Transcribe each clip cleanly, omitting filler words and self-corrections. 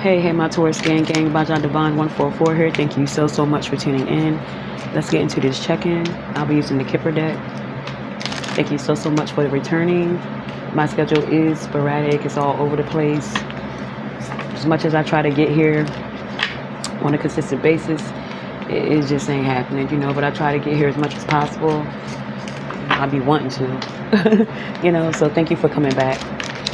Hey, my Taurus gang, Bajan Divine 144 here. Thank you so much for tuning in. Let's get into this check-in. I'll be using the Kipper deck. Thank you so much for returning. My schedule is sporadic. It's all over the place. As much as I try to get here on a consistent basis, it just ain't happening, but I try to get here as much as possible. I be wanting to, so thank you for coming back.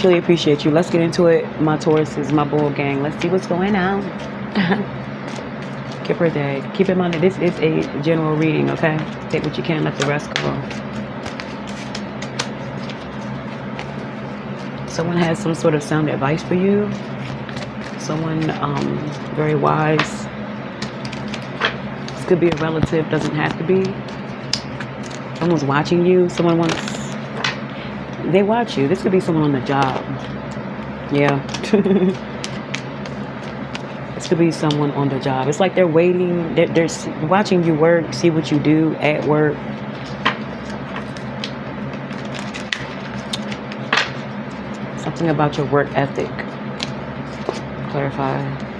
Truly appreciate you. Let's get into it. My Tauruses, my bull gang. Let's see what's going on. Kipper Day. Keep in mind that this is a general reading, okay? Take what you can, let the rest go. Someone has some sort of sound advice for you. Someone very wise. This could be a relative, doesn't have to be. Someone's watching you. They watch you. This could be someone on the job. Yeah. This could be someone on the job. It's like they're waiting. They're watching you work, see what you do at work. Something about your work ethic. Clarify.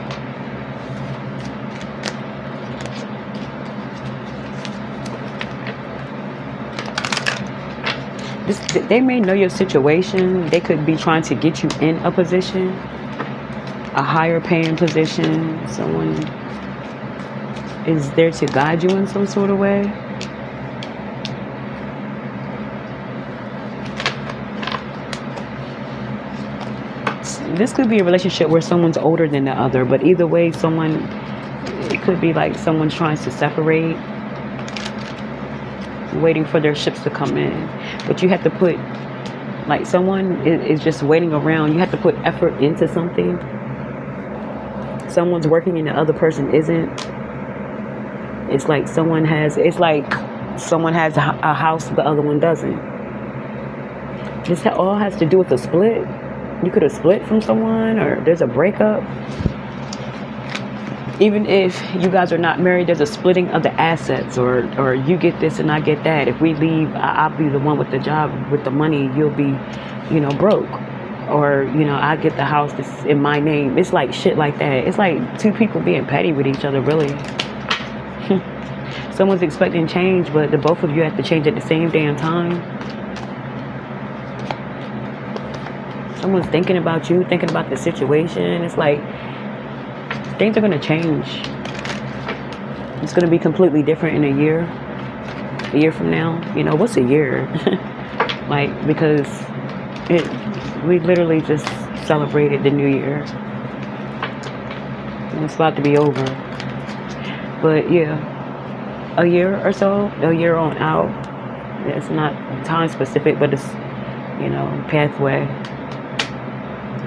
They may know your situation. They could be trying to get you in a position, a higher paying position. Someone is there to guide you in some sort of way. This could be a relationship where someone's older than the other, but either way, it could be like someone's trying to separate, waiting for their ships to come in. But you have to put, like, someone is just waiting around. You have to put effort into something. Someone's working and the other person isn't. It's like someone has a house, the other one doesn't. This all has to do with a split. You could have split from someone, or there's a breakup. Even if you guys are not married, there's a splitting of the assets, or you get this and I get that. If we leave, I'll be the one with the job, with the money. You'll be, broke. Or, I get the house that's in my name. It's like shit like that. It's like two people being petty with each other, really. Someone's expecting change, but the both of you have to change at the same damn time. Someone's thinking about you, thinking about the situation. It's like things are going to change. It's going to be completely different in a year from now. What's a year? Because we literally just celebrated the new year. And it's about to be over. But yeah, a year or so, a year on out. It's not time specific, but it's, pathway.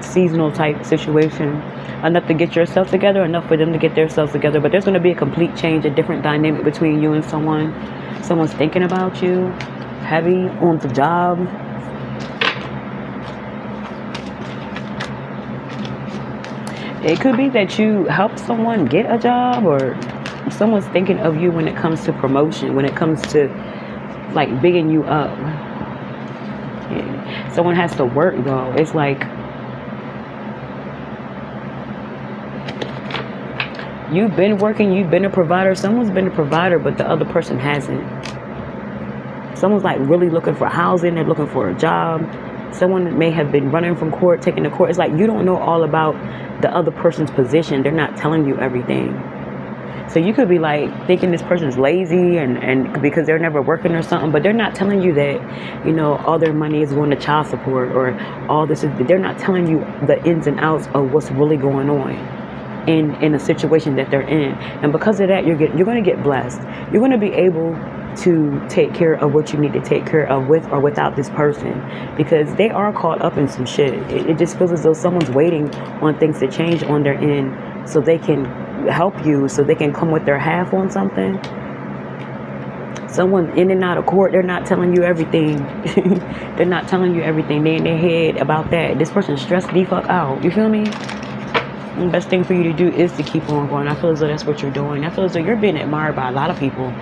Seasonal type situation. Enough to get yourself together, enough for them to get themselves together. But there's going to be a complete change, a different dynamic between you and someone. Someone's thinking about you, heavy on the job. It could be that you help someone get a job, or someone's thinking of you when it comes to promotion, when it comes to like bigging you up. Yeah. Someone has to work though. It's like you've been working, you've been a provider. Someone's been a provider, but the other person hasn't. Someone's like really looking for housing. They're looking for a job. Someone may have been running from court, taking to court. It's like you don't know all about the other person's position. They're not telling you everything. So you could be like thinking this person's lazy and because they're never working or something, but they're not telling you that, all their money is going to child support, or all this is. They're not telling you the ins and outs of what's really going on in a situation that they're in. And because of that, you're going to get blessed. You're going to be able to take care of what you need to take care of with or without this person, because they are caught up in some shit. It just feels as though someone's waiting on things to change on their end so they can help you, so they can come with their half on something. Someone in and out of court, they're not telling you everything. They're not telling you everything. They're in their head about that. This person's stressed the fuck out. You feel me? The best thing for you to do is to keep on going. I feel as though that's what you're doing. I feel as though you're being admired by a lot of people,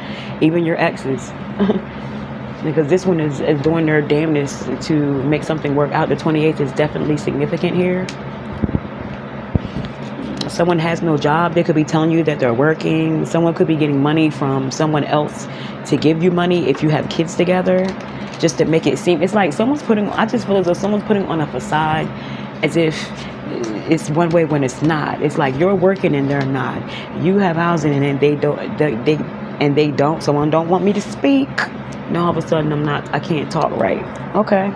even your exes. Because this one is doing their damnness to make something work out. The 28th is definitely significant here. Someone has no job. They could be telling you that they're working. Someone could be getting money from someone else to give you money if you have kids together, just to make it seem, it's like someone's putting, I just feel as though someone's putting on a facade as if it's one way when it's not. It's like you're working and they're not. You have housing and they don't. Someone don't want me to speak. Now all of a sudden I can't talk right. Okay,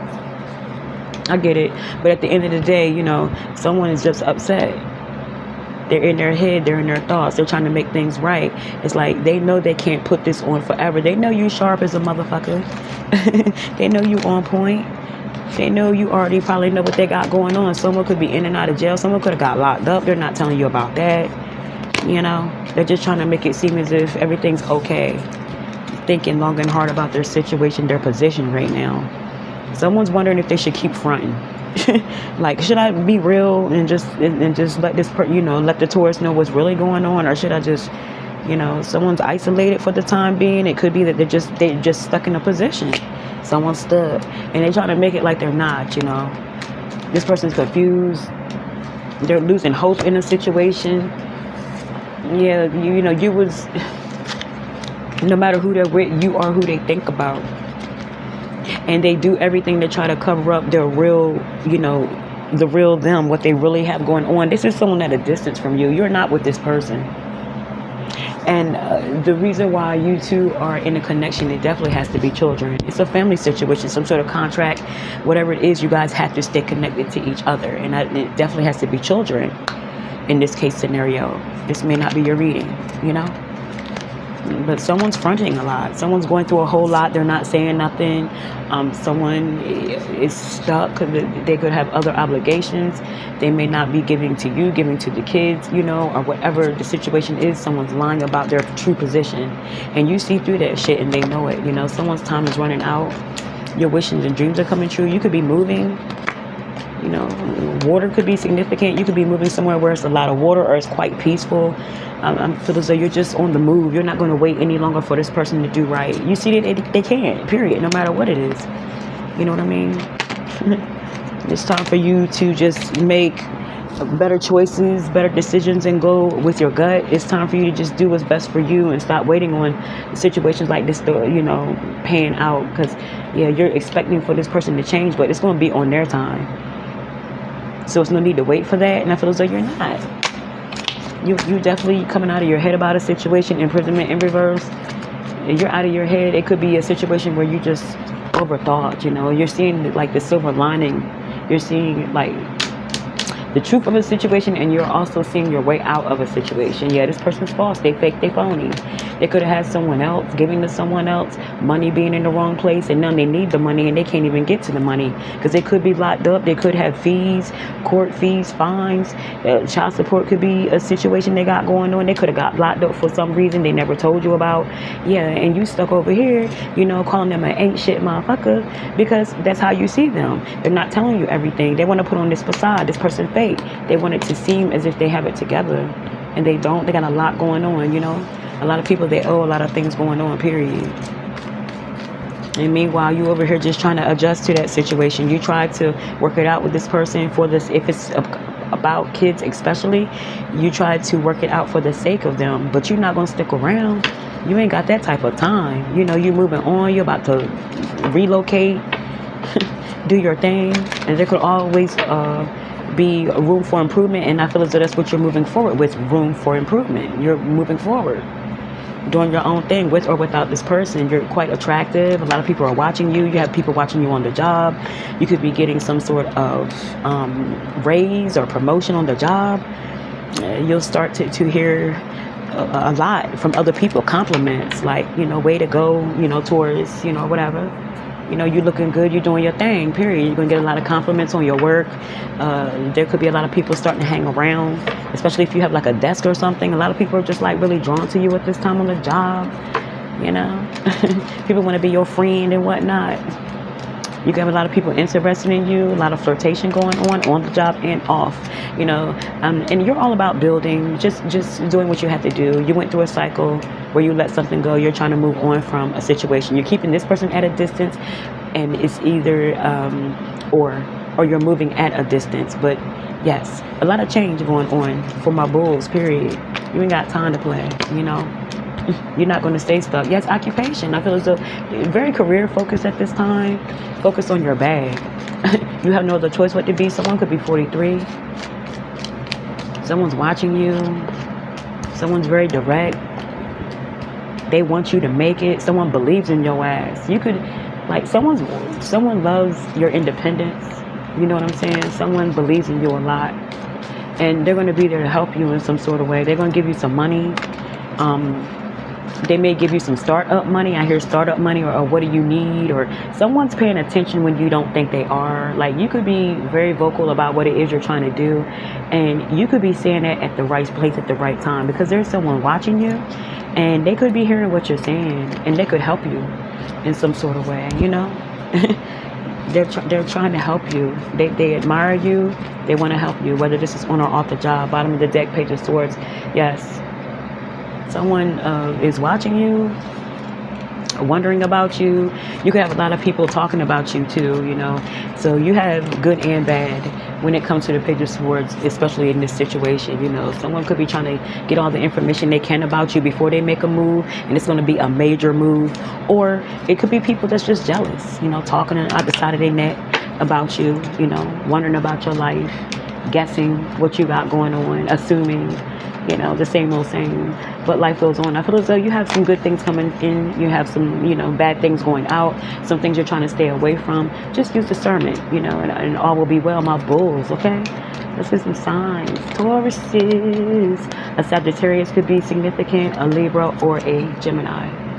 I get it. But at the end of the day, you know, someone is just upset. They're in their head, they're in their thoughts, they're trying to make things right. It's like they know they can't put this on forever. They know you sharp as a motherfucker. They know you on point. They know you already probably know what they got going on. Someone could be in and out of jail. Someone could have got locked up. They're not telling you about that. You know, they're just trying to make it seem as if everything's okay. Thinking long and hard about their situation, their position right now. Someone's wondering if they should keep fronting. Like, should I be real and just let this let the Taurus know what's really going on, or should I just, someone's isolated for the time being. It could be that they're just stuck in a position. Someone's stuck and they're trying to make it like they're not. This person's confused. They're losing hope in a situation. Yeah, you was, no matter who they're with, you are who they think about. And they do everything to try to cover up their real, the real them, what they really have going on. This is someone at a distance from you. You're not with this person. And the reason why you two are in a connection, it definitely has to be children. It's a family situation, some sort of contract, whatever it is, you guys have to stay connected to each other. And it definitely has to be children in this case scenario. This may not be your reading, But someone's fronting a lot. Someone's going through a whole lot. They're not saying nothing. Someone is stuck because they could have other obligations. They may not be giving to you, giving to the kids, or whatever the situation is. Someone's lying about their true position. And you see through that shit and they know it. Someone's time is running out. Your wishes and dreams are coming true. You could be moving. Water could be significant. You could be moving somewhere where it's a lot of water or it's quite peaceful. I feel as though you're just on the move. You're not going to wait any longer for this person to do right. You see that they can't, period, no matter what it is. You know what I mean? It's time for you to just make better choices, better decisions, and go with your gut. It's time for you to just do what's best for you and stop waiting on situations like this to, pan out. Because, you're expecting for this person to change, but it's going to be on their time. So it's no need to wait for that. And I feel as though you're not. You definitely coming out of your head about a situation, imprisonment in reverse. You're out of your head. It could be a situation where you just overthought, You're seeing like the silver lining. You're seeing like the truth of a situation, and you're also seeing your way out of a situation. Yeah, this person's false. They fake, they phony. They could have had someone else, giving to someone else, money being in the wrong place, and now they need the money and they can't even get to the money because they could be locked up. They could have fees, court fees, fines. Child support could be a situation they got going on. They could have got locked up for some reason they never told you about. Yeah, and you stuck over here, calling them an ain't shit motherfucker because that's how you see them. They're not telling you everything. They want to put on this facade, this person fake. They want it to seem as if they have it together, and they don't. They got a lot going on, A lot of people, they owe a lot of things going on, period. And meanwhile, you over here just trying to adjust to that situation. You try to work it out with this person for this. If it's about kids especially, you try to work it out for the sake of them, but you're not going to stick around. You ain't got that type of time. You're moving on. You're about to relocate, do your thing, and there could always be room for improvement. And I feel as though that's what you're moving forward with, room for improvement. You're moving forward, doing your own thing with or without this person. You're quite attractive. A lot of people are watching you. You have people watching you on the job. You could be getting some sort of raise or promotion on the job. You'll start to hear a lot from other people, compliments like, way to go, Taurus, whatever. You're looking good, you're doing your thing, period. You're going to get a lot of compliments on your work. There could be a lot of people starting to hang around, especially if you have like a desk or something. A lot of people are just like really drawn to you at this time on the job, People want to be your friend and whatnot. You have a lot of people interested in you, a lot of flirtation going on the job and off, and you're all about building, just doing what you have to do. You went through a cycle where you let something go. You're trying to move on from a situation. You're keeping this person at a distance, and it's either or you're moving at a distance, but Yes, a lot of change going on for my bulls, period. You ain't got time to play, you know. You're not going to stay stuck. Yes, occupation. I feel as though you're very career focused at this time. Focus on your bag. You have no other choice but to be. Someone could be 43. Someone's watching you. Someone's very direct. They want you to make it. Someone believes in your ass. You could, like, someone loves your independence. You know what I'm saying? Someone believes in you a lot. And they're going to be there to help you in some sort of way. They're going to give you some money. They may give you some startup money. I hear startup money, or what do you need? Or someone's paying attention when you don't think they are. Like, you could be very vocal about what it is you're trying to do. And you could be saying that at the right place at the right time, because there's someone watching you and they could be hearing what you're saying and they could help you in some sort of way, you know? They're trying to help you. They admire you. They want to help you, whether this is on or off the job. Bottom of the deck, Page of Swords. Yes. Someone is watching you, wondering about you. You could have a lot of people talking about you too, you know. So you have good and bad when it comes to the Page of Swords, especially in this situation, you know. Someone could be trying to get all the information they can about you before they make a move, and it's going to be a major move. Or it could be people that's just jealous, you know, talking out the side of their neck about you, you know, wondering about your life, guessing what you got going on, assuming, you know, the same old same. But life goes on. I feel as though you have some good things coming in. You have some, you know, bad things going out. Some things you're trying to stay away from. Just use discernment, you know, and all will be well, my bulls, okay? Let's get some signs. Tauruses. A Sagittarius could be significant, a Libra, or a Gemini.